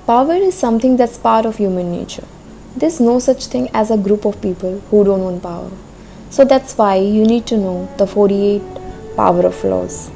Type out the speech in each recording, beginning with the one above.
Power is something that's part of human nature. There's no such thing as a group of people who don't want power. So that's why you need to know the 48 power of laws.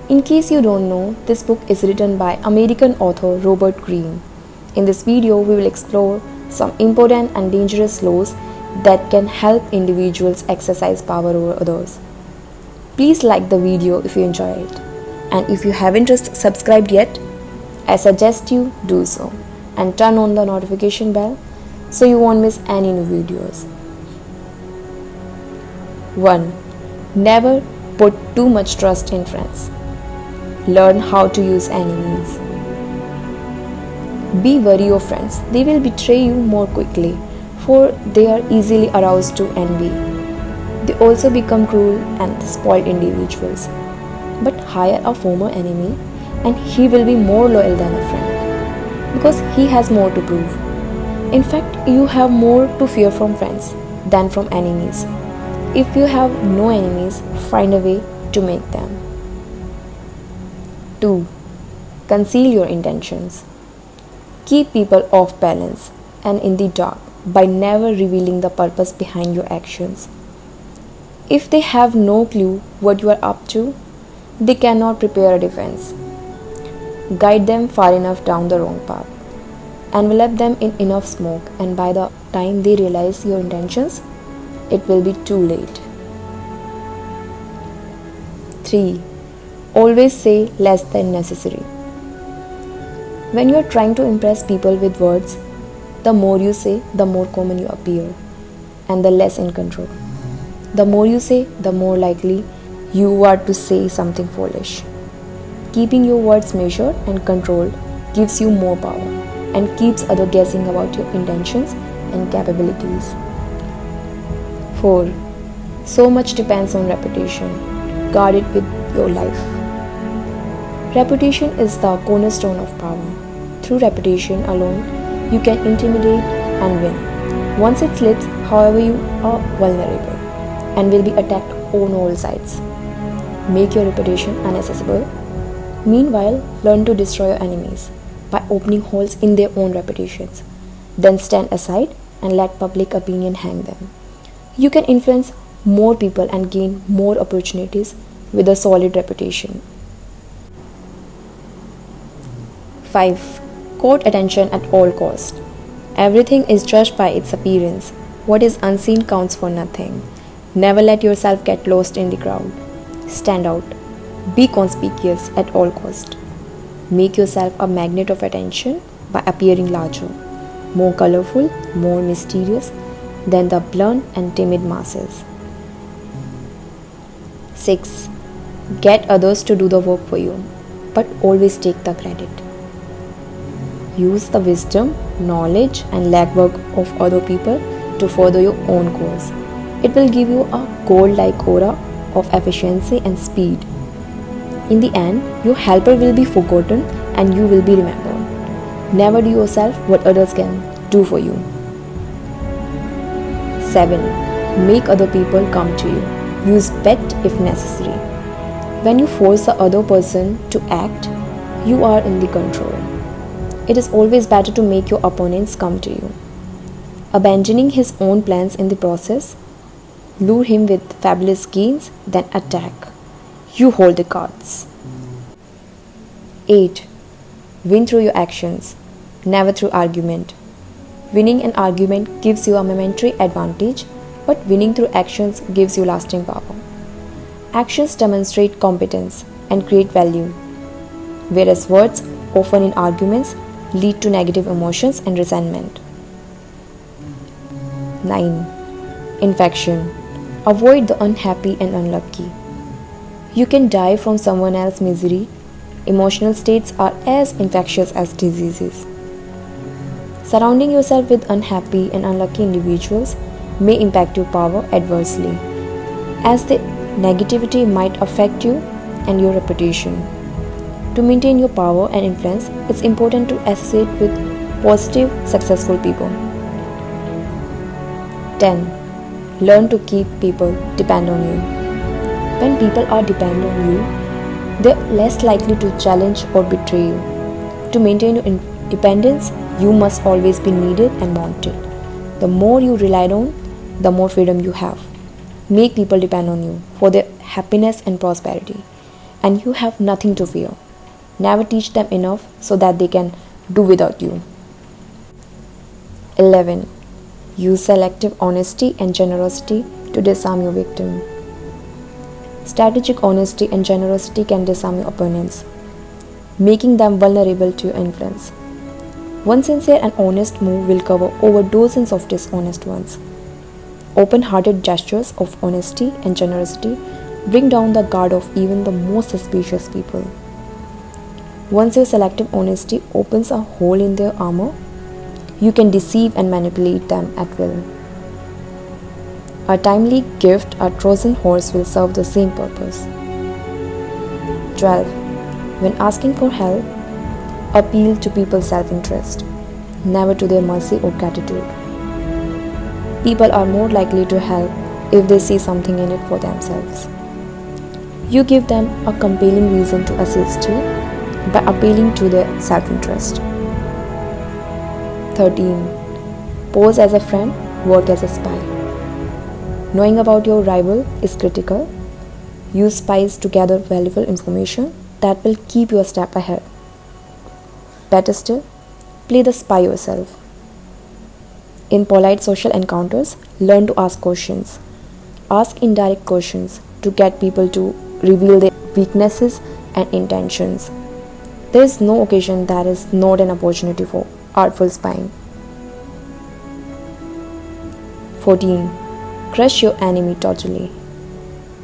In case you don't know, this book is written by American author Robert Greene. In this video, we will explore some important and dangerous laws that can help individuals exercise power over others. Please like the video if you enjoy it. And if you haven't subscribed yet, I suggest you do so and turn on the notification bell so you won't miss any new videos. 1. Never put too much trust in friends. Learn how to use enemies. Be wary of friends. They will betray you more quickly, for they are easily aroused to envy. They also become cruel and spoiled individuals. But hire a former enemy and he will be more loyal than a friend because he has more to prove. In fact, you have more to fear from friends than from enemies. If you have no enemies, find a way to make them. 2. Conceal your intentions. Keep people off balance and in the dark by never revealing the purpose behind your actions. If they have no clue what you are up to, they cannot prepare a defense. Guide them far enough down the wrong path. Envelop them in enough smoke, and by the time they realize your intentions, it will be too late. 3. Always say less than necessary. When you are trying to impress people with words, the more you say, the more common you appear, and the less in control. The more you say, the more likely you are to say something foolish. Keeping your words measured and controlled gives you more power and keeps others guessing about your intentions and capabilities. 4. So much depends on reputation. Guard it with your life. Reputation is the cornerstone of power. Through reputation alone, you can intimidate and win. Once it slips, however, you are vulnerable and will be attacked on all sides. Make your reputation inaccessible. Meanwhile, learn to destroy your enemies by opening holes in their own reputations. Then stand aside and let public opinion hang them. You can influence more people and gain more opportunities with a solid reputation. 5. Court attention at all costs. Everything is judged by its appearance. What is unseen counts for nothing. Never let yourself get lost in the crowd. Stand out. Be conspicuous at all costs. Make yourself a magnet of attention by appearing larger, more colorful, more mysterious than the blunt and timid masses. 6. Get others to do the work for you, but always take the credit. Use the wisdom, knowledge, and legwork of other people to further your own cause. It will give you a gold-like aura of efficiency and speed. In the end, your helper will be forgotten and you will be remembered. Never do yourself what others can do for you. 7. Make other people come to you. Use bet if necessary. When you force the other person to act, you are in the control. It is always better to make your opponents come to you. Abandoning his own plans in the process, lure him with fabulous schemes, then attack. You hold the cards. 8. Win through your actions, never through argument. Winning an argument gives you a momentary advantage, but winning through actions gives you lasting power. Actions demonstrate competence and create value, whereas words, often in arguments, lead to negative emotions and resentment. 9. Infection. Avoid the unhappy and unlucky. You can die from someone else's misery. Emotional states are as infectious as diseases. Surrounding yourself with unhappy and unlucky individuals may impact your power adversely, as the negativity might affect you and your reputation. To maintain your power and influence, it's important to associate with positive, successful people. 10. Learn to keep people depend on you. When people are dependent on you, they're less likely to challenge or betray you. To maintain your Dependence, you must always be needed and wanted. The more you relied on, the more freedom you have. Make people depend on you for their happiness and prosperity, and you have nothing to fear. Never teach them enough so that they can do without you. 11. Use selective honesty and generosity to disarm your victim. Strategic honesty and generosity can disarm your opponents, making them vulnerable to your influence. One sincere and honest move will cover over dozens of dishonest ones. Open-hearted gestures of honesty and generosity bring down the guard of even the most suspicious people. Once your selective honesty opens a hole in their armor, you can deceive and manipulate them at will. A timely gift, a Trojan horse, will serve the same purpose. 12. When asking for help, appeal to people's self-interest, never to their mercy or gratitude. People are more likely to help if they see something in it for themselves. You give them a compelling reason to assist you by appealing to their self-interest. 13. Pose as a friend, work as a spy. Knowing about your rival is critical. Use spies to gather valuable information that will keep you a step ahead. Better still, play the spy yourself. In polite social encounters, learn to ask questions. Ask indirect questions to get people to reveal their weaknesses and intentions. There is no occasion that is not an opportunity for artful spying. 14. Crush your enemy totally.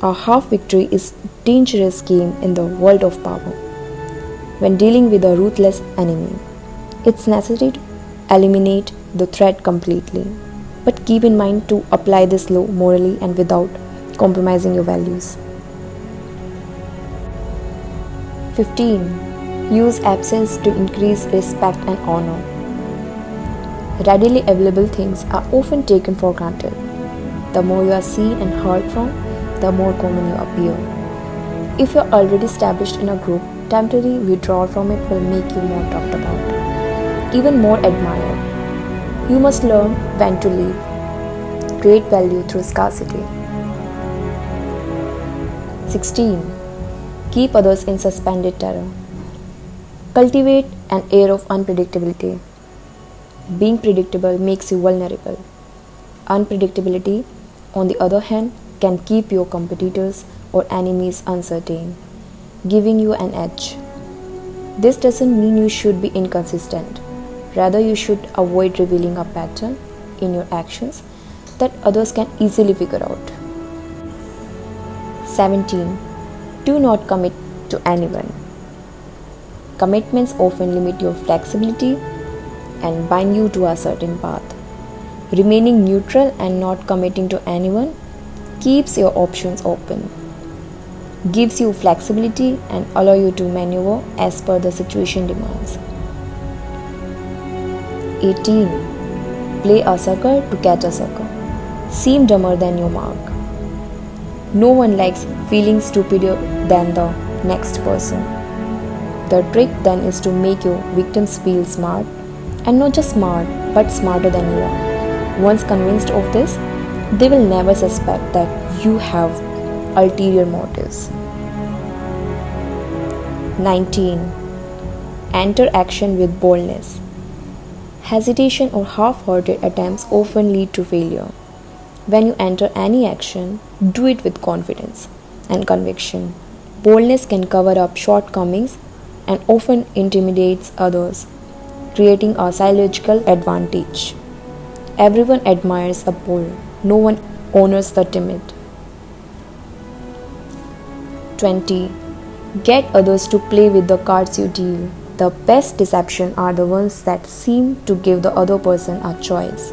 A half victory is a dangerous game in the world of power. When dealing with a ruthless enemy, it's necessary to eliminate the threat completely. But keep in mind to apply this law morally and without compromising your values. 15. Use absence to increase respect and honor. Readily available things are often taken for granted. The more you are seen and heard from, the more common you appear. If you are already established in a group, temporary withdrawal from it will make you more talked about, even more admired. You must learn when to leave. Create value through scarcity. 16. Keep others in suspended terror. Cultivate an air of unpredictability. Being predictable makes you vulnerable. Unpredictability, on the other hand, can keep your competitors or enemies uncertain, giving you an edge. This doesn't mean you should be inconsistent. Rather, you should avoid revealing a pattern in your actions that others can easily figure out. 17. Do not commit to anyone. Commitments often limit your flexibility and bind you to a certain path. Remaining neutral and not committing to anyone keeps your options open, gives you flexibility and allow you to maneuver as per the situation demands. 18. Play a sucker to catch a sucker. Seem dumber than your mark. No one likes feeling stupider than the next person. The trick then is to make your victims feel smart, and not just smart, but smarter than you are. Once convinced of this, they will never suspect that you have ulterior motives. 19. Enter action with boldness. Hesitation or half-hearted attempts often lead to failure. When you enter any action, do it with confidence and conviction. Boldness can cover up shortcomings and often intimidates others, creating a psychological advantage. Everyone admires a bold, no one honors the timid. 20. Get others to play with the cards you deal. The best deception are the ones that seem to give the other person a choice.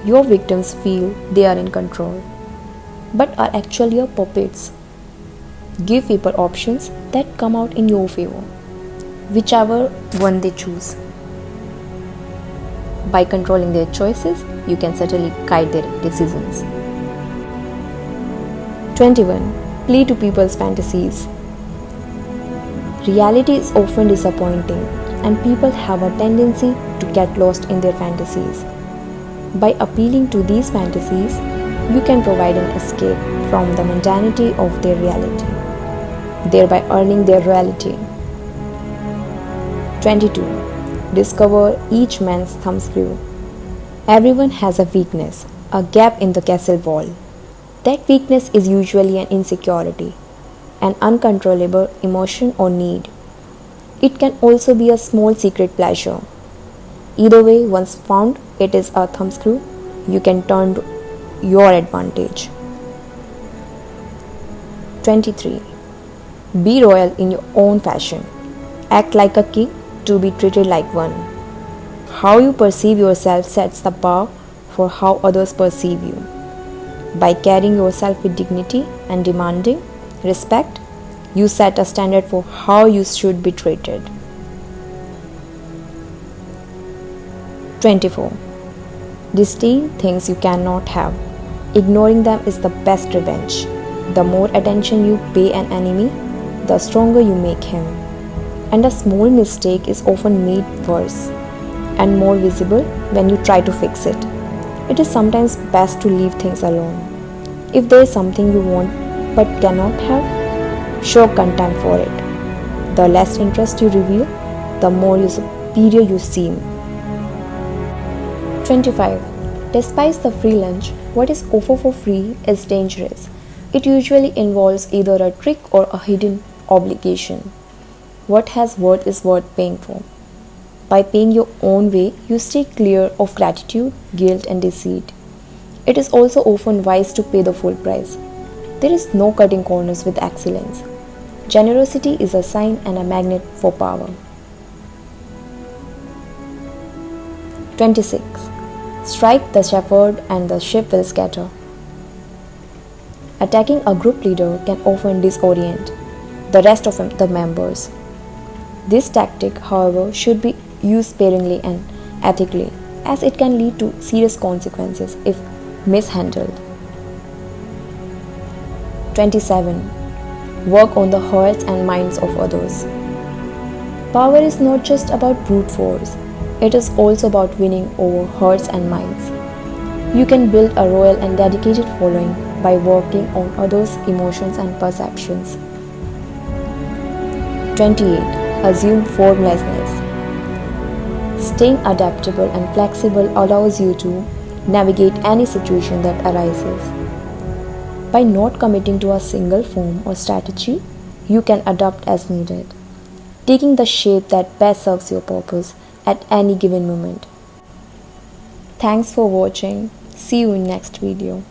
Your victims feel they are in control, but are actually your puppets. Give people options that come out in your favor, whichever one they choose. By controlling their choices, you can certainly guide their decisions. 21. Play to people's fantasies. Reality is often disappointing, and people have a tendency to get lost in their fantasies. By appealing to these fantasies, you can provide an escape from the mundanity of their reality, thereby earning their reality. 22. Discover each man's thumbscrew. Everyone has a weakness, a gap in the castle wall. That weakness is usually an insecurity, an uncontrollable emotion or need. It can also be a small secret pleasure. Either way, once found, it is a thumbscrew you can turn to your advantage. 23. Be royal in your own fashion. Act like a king to be treated like one. How you perceive yourself sets the bar for how others perceive you. By carrying yourself with dignity and demanding respect, you set a standard for how you should be treated. 24. Disdain things you cannot have. Ignoring them is the best revenge. The more attention you pay an enemy, the stronger you make him. And a small mistake is often made worse and more visible when you try to fix it. It is sometimes best to leave things alone. If there is something you want but cannot have, show contempt for it. The less interest you reveal, the more superior you seem. 25. Despite the free lunch, what is offered for free is dangerous. It usually involves either a trick or a hidden obligation. What has worth is worth paying for. By paying your own way, you stay clear of gratitude, guilt, and deceit. It is also often wise to pay the full price. There is no cutting corners with excellence. Generosity is a sign and a magnet for power. 26. Strike the shepherd and the sheep will scatter. Attacking a group leader can often disorient the rest of the members. This tactic, however, should be used sparingly and ethically, as it can lead to serious consequences if mishandled. 27. Work on the hearts and minds of others. Power is not just about brute force, it is also about winning over hearts and minds. You can build a loyal and dedicated following by working on others' emotions and perceptions. 28. Assume formlessness. Staying adaptable and flexible allows you to navigate any situation that arises. By not committing to a single form or strategy, you can adapt as needed, taking the shape that best serves your purpose at any given moment. Thanks for watching. See you in next video.